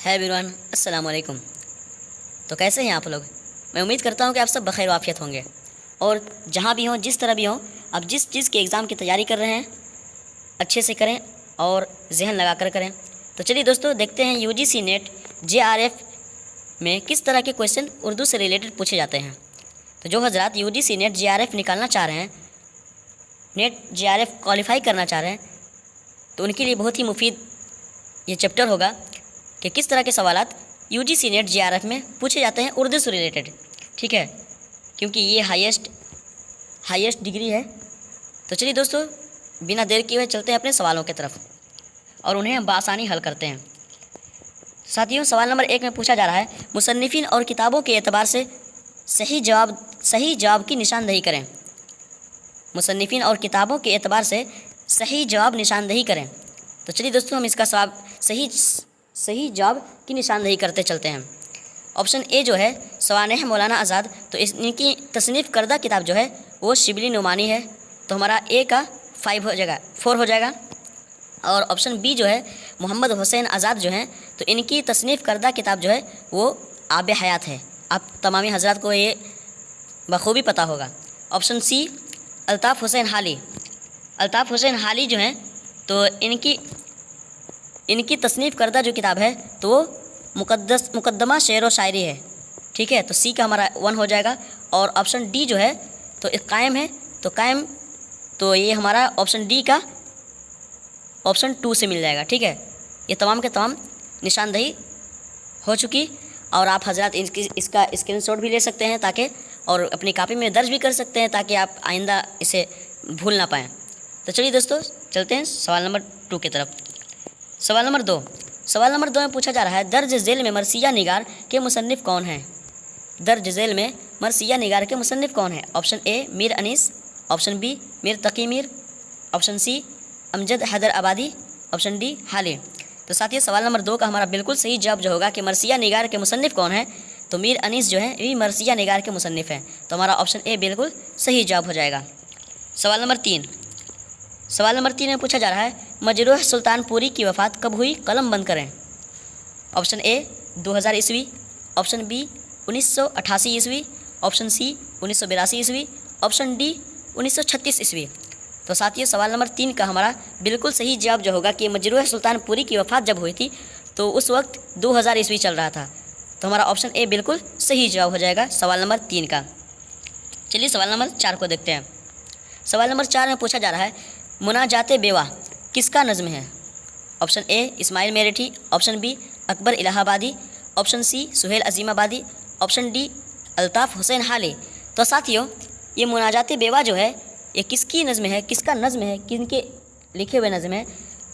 है एवरीवन, अस्सलाम वालेकुम। तो कैसे हैं आप लोग? मैं उम्मीद करता हूं कि आप सब बखैर वाफियत होंगे और जहां भी हों, जिस तरह भी हों, आप जिस चीज़ के एग्ज़ाम की तैयारी कर रहे हैं अच्छे से करें और जहन लगा कर करें। तो चलिए दोस्तों, देखते हैं यूजीसी नेट जेआरएफ में किस तरह के क्वेश्चन उर्दू से रिलेटेड पूछे जाते हैं। तो जो हजरात यूजीसी नेट जेआरएफ निकालना चाह रहे हैं, नेट जेआरएफ क्वालिफाई करना चाह रहे हैं, तो उनके लिए बहुत ही मुफीद ये चैप्टर होगा कि किस तरह के सवालात यूजीसी नेट जेआरएफ में पूछे जाते हैं उर्दू से रिलेटेड। ठीक है, क्योंकि ये हाईएस्ट डिग्री है। तो चलिए दोस्तों, बिना देर किए हुए चलते हैं अपने सवालों की तरफ और उन्हें हम बआसानी हल करते हैं। साथियों, सवाल नंबर 1 में पूछा जा रहा है, मुसन्निफिन और किताबों के एतबार से सही जवाब की निशानदही करें। मुसन्निफिन और किताबों के एतबार से सही जवाब निशानदही करें। तो चलिए दोस्तों, हम इसका जवाब सही जवाब की निशानदही करते चलते हैं। ऑप्शन ए जो है सवानेह मौलाना आज़ाद, तो इनकी तसनीफ़ करदा किताब जो है वो शिबली नुमानी है, तो हमारा ए का 4 हो जाएगा। और ऑप्शन बी जो है मोहम्मद हुसैन आज़ाद जो हैं, तो इनकी तसनीफ़ करदा किताब जो है वो आब हयात है। आप तमामी हजरात को ये बखूबी पता होगा। ऑप्शन सी अल्ताफ़ हुसैन हाली जो हैं, तो इनकी तसनीफ़ करदा जो किताब है तो वो मुकद्दमा शेर व शायरी है। ठीक है, तो सी का हमारा 1 हो जाएगा। और ऑप्शन डी जो है तो कायम है, तो ये हमारा ऑप्शन डी का ऑप्शन 2 से मिल जाएगा। ठीक है, ये तमाम के तमाम निशानदही हो चुकी और आप हजरात इसका स्क्रीनशॉट भी ले सकते हैं ताकि और अपनी कापी में दर्ज भी कर सकते हैं ताकि आप आइंदा इसे भूल ना पाएँ। तो चलिए दोस्तों, चलते हैं सवाल नंबर 2 की तरफ। सवाल नंबर 2 में पूछा जा रहा है, दर्ज झेल में मरसिया निगार के मुसन्निफ़ कौन हैं? दर्ज झेल में मरसिया निगार के मुसन्निफ़ कौन हैं? Option A Mir Anees, option B Mir Taqi Mir, option C Amjad Hyderabadi, option D Hali. तो साथियों, सवाल नंबर 2 का हमारा बिल्कुल सही जवाब जो होगा कि मरसिया निगार के मुसन्निफ़ कौन है, तो मीर अनीस जो है ये मरसिया निगार के मुसन्निफ़ हैं। तो हमारा ऑप्शन ए बिल्कुल सही जवाब हो जाएगा। सवाल नंबर 3 में पूछा जा रहा है, मजरूह सुल्तानपुरी की वफ़ात कब हुई? कलम बंद करें। ऑप्शन ए 2000 ईस्वी, ऑप्शन बी 1988 ईस्वी, ऑप्शन सी 1982 ईस्वी, ऑप्शन डी 1936 ईस्वी। तो साथियों, सवाल नंबर 3 का हमारा बिल्कुल सही जवाब जो होगा कि मजरूह सुल्तानपुरी की वफ़ात जब हुई थी तो उस वक्त 2000 ईस्वी चल रहा था। तो हमारा ऑप्शन ए बिल्कुल सही जवाब हो जाएगा सवाल नंबर 3 का। चलिए सवाल नंबर 4 को देखते हैं। सवाल नंबर 4 में पूछा जा रहा है, मुनाजाते बेवा किसका नज़्म है? Option A Ismail Merathi, option B Akbar Allahabadi, option C Suhail Azimabadi, option D Altaf Hussain Hali. तो साथियों, ये मुनाजाते बेवा जो है ये किसकी नज़्म है, किसका नज़्म है, किनके लिखे हुए नज़्म है?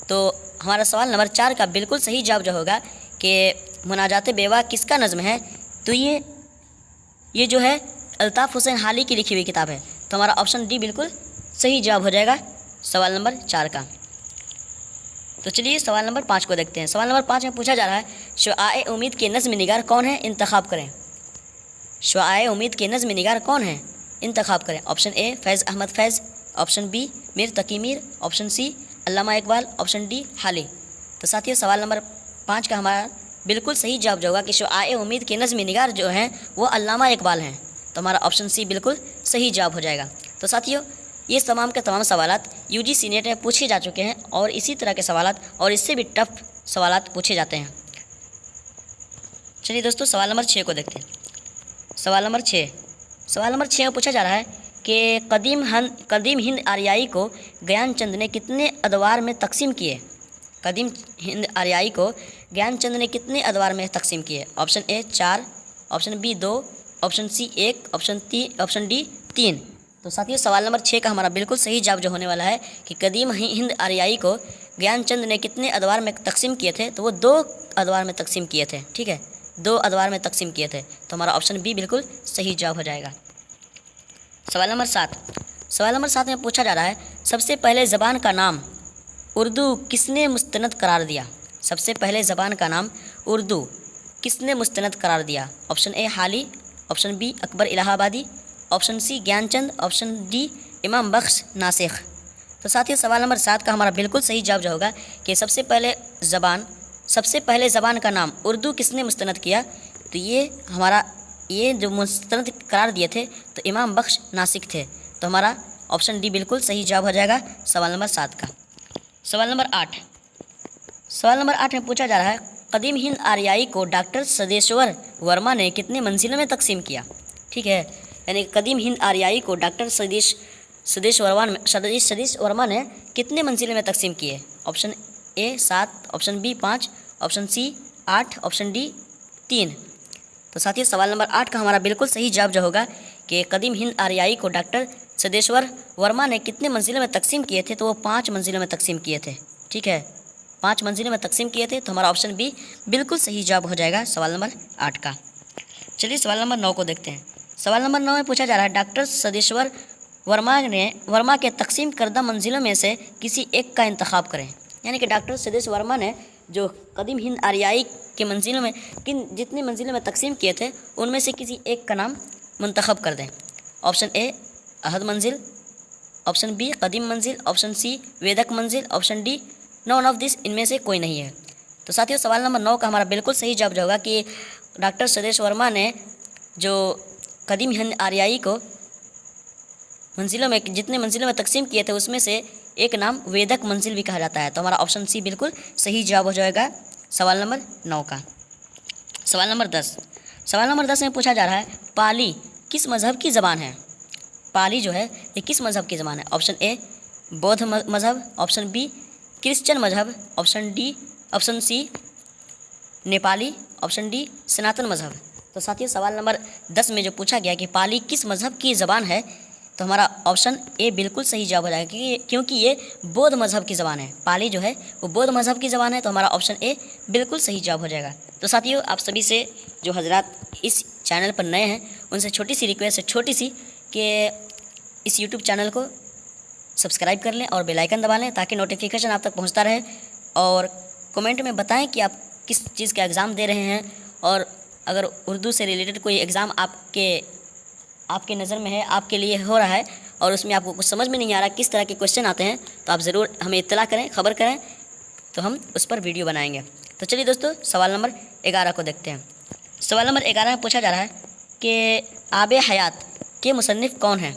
तो हमारा सवाल नंबर 4 का बिल्कुल सही जवाब जो होगा कि मुनाजाते बेवा किसका नज़्म है, तो ये जो है अल्ताफ़ हुसैन हाली की लिखी हुई किताब है। तो हमारा ऑप्शन डी बिल्कुल सही जवाब हो जाएगा सवाल नंबर 4 का। तो चलिए सवाल नंबर 5 को देखते हैं। सवाल नंबर 5 में पूछा जा रहा है, शुआए उम्मीद के नज़्म निगार कौन है? इंतखाब करें। शुआए उम्मीद के नज़्म निगार कौन है? इंतखाब करें। Option A Faiz Ahmad Faiz, option B Mir Taqi Mir, option C Allama Iqbal, option D Hali. तो साथियों, सवाल नंबर 5 का हमारा बिल्कुल सही जवाब जो होगा कि शुआए उम्मीद के नज़्म निगार जो हैं वो अल्लामा इकबाल हैं। तो हमारा ऑप्शन सी बिल्कुल सही जवाब हो जाएगा। तो साथियों, ये तमाम के तमाम सवालात यूजीसी नेट में पूछे जा चुके हैं और इसी तरह के सवालात और इससे भी टफ सवालात पूछे जाते हैं। चलिए दोस्तों, सवाल नंबर 6 को देखते हैं। सवाल नंबर 6 में पूछा जा रहा है कि कदीम हिंद आर्याई को ज्ञानचंद ने कितने अदवार में तकसीम किए? कदीम हिंद आर्याई को ज्ञानचंद ने कितने अदवार में तकसीम किए? Option A 4, option B 2, option C 1, option D 3। तो साथियों, सवाल नंबर 6 का हमारा बिल्कुल सही जवाब जो होने वाला है कि कदीम हिंद आर्याई को ज्ञानचंद ने कितने अदवार में तकसीम किए थे, तो वो 2 अदवार में तकसीम किए थे। ठीक है, 2 अदवार में तकसीम किए थे। तो हमारा ऑप्शन बी बिल्कुल सही जवाब हो जाएगा। सवाल नंबर 7 में पूछा जा रहा है, सबसे पहले ज़बान का नाम उर्दू किसने मुस्तनद करार दिया? सबसे पहले ज़बान का नाम उर्दू किसने मुस्तनद करार दिया? Option A Hali, option B Akbar Allahabadi, option C Gyanchand, option D Imam Bakhsh नासिख। तो साथियों, सवाल नंबर 7 का हमारा बिल्कुल सही जवाब जो होगा कि सबसे सबसे पहले ज़बान का नाम उर्दू किसने मुस्तनद किया? तो ये जो मुस्तनद करार दिए थे तो इमाम बख्श नासिक थे। तो हमारा ऑप्शन डी बिल्कुल सही जवाब हो जाएगा सवाल नंबर 7 का। सवाल नंबर 8 में पूछा जा रहा है, कदीम हिंद आर्याई को डॉक्टर सदेश्वर वर्मा ने कितने मंजिलों में तकसीम किया? ठीक है, यानी कदीम हिंद आर्याई को डॉक्टर सदेश वर्मा ने कितने मंजिलों में तकसीम किए? Option A 7, option B 5, option C 8, option D 3। तो साथियों सवाल नंबर 8 का हमारा बिल्कुल सही जवाब जो होगा कि कदीम हिंद आर्याई को डॉक्टर सदेश्वर वर्मा ने कितने मंजिलों में तकसीम किए थे? तो वो 5 मंजिलों में तकसीम किए थे। ठीक है, 5 मंजिलों में तकसीम किए थे। तो हमारा ऑप्शन बी बिल्कुल सही जवाब हो जाएगा सवाल नंबर 8 का। चलिए सवाल नंबर 9 को देखते हैं। सवाल नंबर 9 में पूछा जा रहा है, डॉक्टर सदेश्वर वर्मा के तकसीम करदा मंजिलों में से किसी एक का इंतखाब करें। यानी कि डॉक्टर सदेश वर्मा ने जो कदीम हिंद आर्याई के मंजिलों में जितनी मंजिलों में तकसीम किए थे उनमें से किसी एक का नाम मुंतखब कर दें। ऑप्शन ए अहद मंजिल, ऑप्शन बी कदीम मंजिल, ऑप्शन सी वेदक मंजिल, option D none of this, इनमें से कोई नहीं है। तो साथियों सवाल नंबर 9 का हमारा बिल्कुल सही जवाब होगा कि डॉक्टर सदेश वर्मा ने जो कदीम हिंद आर्याई को जितने मंजिलों में तकसीम किए थे उसमें से एक नाम वेदक मंजिल भी कहा जाता है। तो हमारा ऑप्शन सी बिल्कुल सही जवाब हो जाएगा सवाल नंबर 9 का। सवाल नंबर 10 में पूछा जा रहा है, पाली किस मज़हब की ज़बान है? पाली जो है ये किस मज़हब की ज़बान है? ऑप्शन ए बौद्ध मज़हब, ऑप्शन बी क्रिश्चियन मज़हब, option C Nepali, option D सनातन मज़हब। तो साथियों सवाल नंबर 10 में जो पूछा गया कि पाली किस मज़हब की ज़बान है, तो हमारा ऑप्शन ए बिल्कुल सही जवाब हो जाएगा क्योंकि ये बौद्ध मज़हब की ज़बान है। पाली जो है वो बौद्ध मज़हब की ज़बान है। तो हमारा ऑप्शन ए बिल्कुल सही जवाब हो जाएगा। तो साथियों आप सभी से जो हजरात इस चैनल पर नए हैं उनसे छोटी सी रिक्वेस्ट है, छोटी सी, कि इस यूट्यूब चैनल को सब्सक्राइब कर लें और बेल आइकन दबा लें ताकि नोटिफिकेशन आप तक पहुंचता रहे। और कमेंट में बताएं कि आप किस चीज़ का एग्ज़ाम दे रहे हैं, और अगर उर्दू से रिलेटेड कोई एग्ज़ाम आपके नज़र में है, आपके लिए हो रहा है और उसमें आपको कुछ समझ में नहीं आ रहा किस तरह के क्वेश्चन आते हैं, तो आप ज़रूर हमें इत्तला करें, खबर करें, तो हम उस पर वीडियो बनाएंगे। तो चलिए दोस्तों सवाल नंबर 11 को देखते हैं। सवाल नंबर 11 में पूछा जा रहा है कि आबे हयात के मुसन्निफ़ कौन हैं?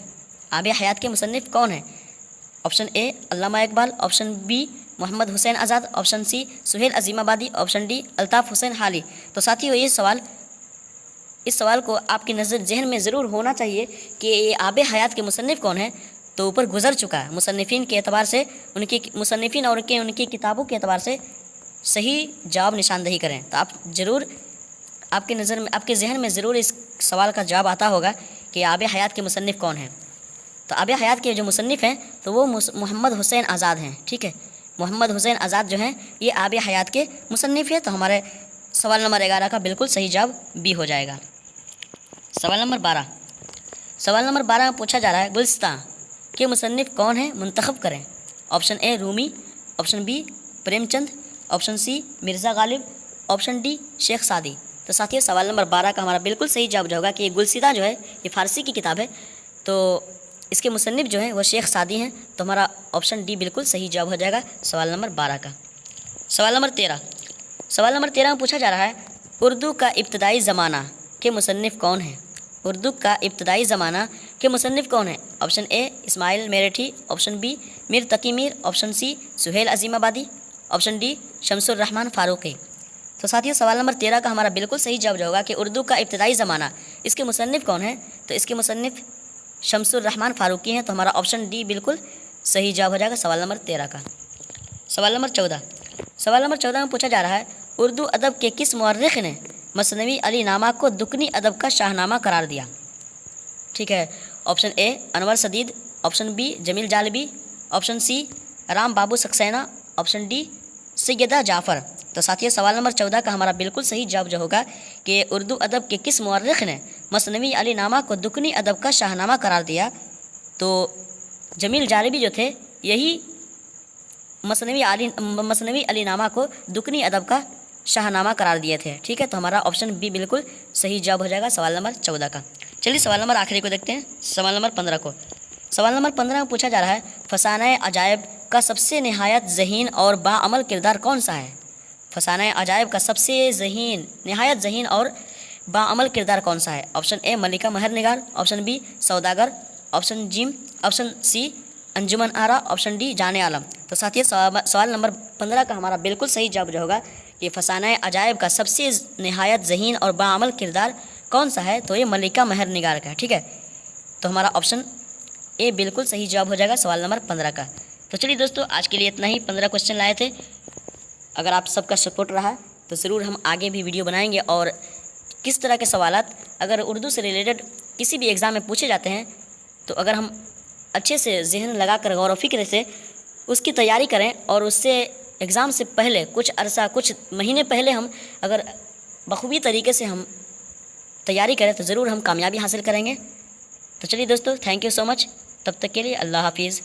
आबे हयात के मुसन्निफ़ कौन हैं? Option A Allama Iqbal, option B Mohammad Hussain Azad, option C Suhail Azimabadi, option D Altaf Hussain Hali. तो साथियों इस सवाल को आपकी नज़र जहन में ज़रूर होना चाहिए कि ये आबे हयात के मुसन्निफ़ कौन हैं। तो ऊपर गुजर चुका है, मुसन्निफ़ीन के एतबार से उनकी मुसन्निफ़ीन और उनकी किताबों के एतबार से सही जवाब निशानदही करें। तो आप ज़रूर आपकी नज़र में, आपके जहन में ज़रूर इस सवाल का जवाब आता होगा कि आबे हयात के मुसन्निफ़ कौन हैं। तो आबे हयात के जो मुसन्निफ़ हैं तो वो मोहम्मद हुसैन आज़ाद हैं। ठीक है, मोहम्मद हुसैन आज़ाद जो हैं ये आबे हयात के मुसन्निफ़ हैं। तो हमारे सवाल नंबर 11 का बिल्कुल सही जवाब बी हो जाएगा। सवाल नंबर 12 में पूछा जा रहा है, गुलिस्तां के मुसन्निफ़ कौन हैं? मुंतखब करें। Option A Rumi, option B Premchand, option C Mirza Ghalib, option D Sheikh Saadi. तो साथियों सवाल नंबर 12 का हमारा बिल्कुल सही जवाब होगा कि ये गुलिस्तां जो है ये फ़ारसी की किताब है, तो इसके मुसन्निफ़ जो हैं वो शेख सादी हैं। तो हमारा ऑप्शन डी बिल्कुल सही जवाब हो जाएगा सवाल नंबर 12 का। सवाल नंबर 13 में पूछा जा रहा है, उर्दू का इब्तदाई ज़माना के मुसन्निफ़ कौन हैं? उर्दू का इब्तदाई ज़माना के मुसन्निफ़ कौन हैं? Option A Ismail Merathi, option B Mir Taqi Mir, option C Suhail Azimabadi, option D Shamsur Rahman Faruqi. तो साथियों सवाल नंबर 13 का हमारा बिल्कुल सही जवाब होगा कि उर्दू का इब्तदाई ज़माना, इसके मुसन्निफ़ कौन हैं? तो इसके मुसन्निफ़ शमसुर रहमान फारूकी हैं। तो हमारा ऑप्शन डी बिल्कुल सही जवाब हो जाएगा सवाल नंबर 13 का। सवाल नंबर 14 में पूछा जा रहा है, उर्दू अदब के किस मुअर्रिख़ ने मसनवी अली नामा को दुकनी अदब का शाहनामा करार दिया? ठीक है, option A Anwar Sadeed, option B Jameel Jalibi, option C Ram Babu Saksena, option D Syeda Jafar. तो साथियों सवाल नंबर 14 का हमारा बिल्कुल सही जवाब जो होगा कि उर्दू अदब के किस मुअर्रिख़ ने मसनवी अली नामा को दुकनी अदब का शाहनामा करार दिया? तो जमील जालबी जो थे यही मसनवी अली नामा को दुकनी अदब का शाहनामा करार दिए थे। ठीक है, तो हमारा ऑप्शन बी बिल्कुल सही जवाब हो जाएगा सवाल नंबर 14 का। चलिए सवाल नंबर आखिरी को देखते हैं, सवाल नंबर 15 को। सवाल नंबर 15 में पूछा जा रहा है, फसाना अजायब का सबसे नहायत ज़हीन और बाअमल किरदार कौन सा है? फसाना अजायब का सबसे ज़हीन, नहायत ज़हीन और बाअमल किरदार कौन सा है? Option A Malika Mehr Nigar, option B सौदागर, option C Anjuman Ara, option D Jan-e Alam. तो साथियों सवाल नंबर 15 का हमारा बिल्कुल सही जवाब जो होगा कि फसाना अजायब का सबसे नहायत ज़हीन और बाअमल किरदार कौन सा है? तो ये मलिका महर निगार का है। ठीक है, तो हमारा ऑप्शन ए बिल्कुल सही जवाब हो जाएगा सवाल नंबर 15 का। तो चलिए दोस्तों, आज के लिए इतना ही, 15 क्वेश्चन लाए थे। अगर आप सबका सपोर्ट रहा तो ज़रूर हम आगे भी वीडियो बनाएंगे, और किस तरह के सवालात अगर उर्दू से रिलेटेड किसी भी एग्ज़ाम में पूछे जाते हैं तो अगर हम अच्छे से जहन लगा कर गौर व फिक्र से उसकी तैयारी करें और उससे एग्ज़ाम से पहले कुछ महीने पहले हम अगर बखूबी तरीके से हम तैयारी करें तो ज़रूर हम कामयाबी हासिल करेंगे। तो चलिए दोस्तों, थैंक यू सो मच। तब तक के लिए अल्लाह हाफिज़।